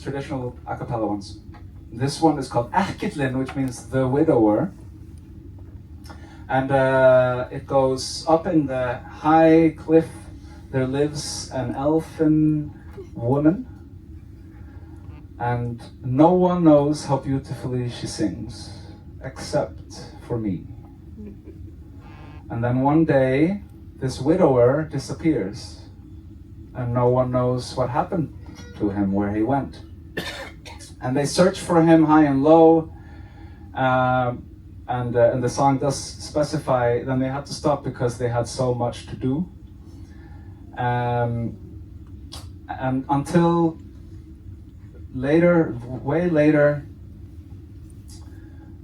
most traditional a cappella ones. This one is called Ekkillinn, which means the widower. And it goes up in the high cliff. There lives an elfin woman, and no one knows how beautifully she sings, except for me. And then one day, this widower disappears, and no one knows what happened to him, where he went. And they search for him high and low, and the song does specify, then they had to stop because they had so much to do. And until later, way later,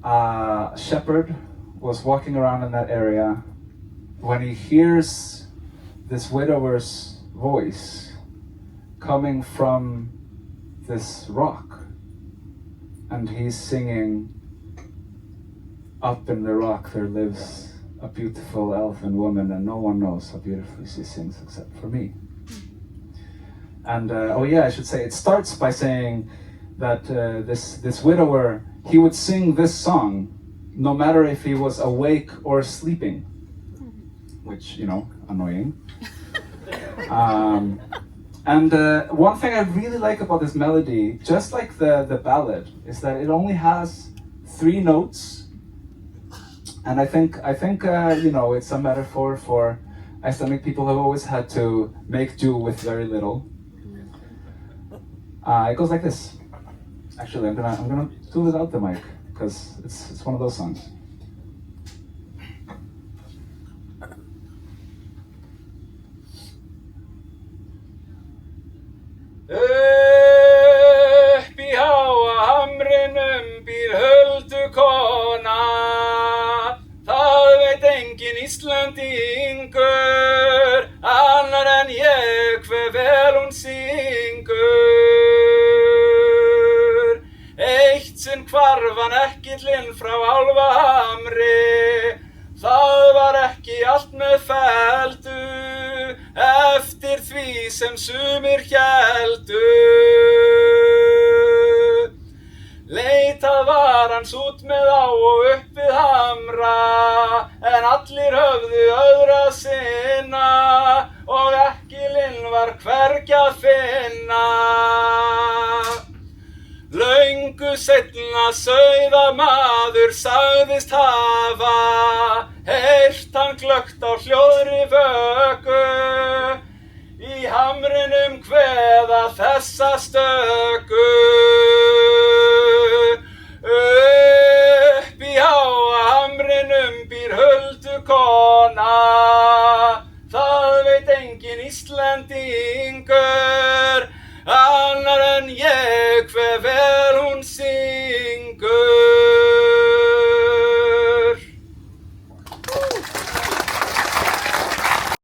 a shepherd was walking around in that area when he hears this widower's voice coming from this rock, and he's singing, "Up in the rock there lives a beautiful elfin woman, and no one knows how beautifully she sings except for me." And oh yeah, I should say, it starts by saying that this widower, he would sing this song no matter if he was awake or sleeping, which, you know, annoying. And one thing I really like about this melody, just like the ballad, is that it only has 3 notes. And I think you know, it's a metaphor for Icelandic people who have always had to make do with very little. It goes like this. Actually, I'm gonna do it without the mic because it's one of those songs. Upp í háa hamrinum býr huldukona, það veit engin Íslandingur, annar en ég hve vel hún syngur. Eitt sinn hvarf hann Ekkillinn frá Álfahamri, það var ekki allt með felldu, eftir því sem sumir héldu. Leitað var hans út með á og upp við hamra, en allir höfðu öðru að sinna, og Ekkillinn var hvergi að finna. Löngu seinna sauðamaður sagðist hafa heyrt hann glöggt á hljóðri vöku, í hamrinum kveða þessa stöku. Upp í háa hamrinum býr huldukona, það veit engin Íslendingur,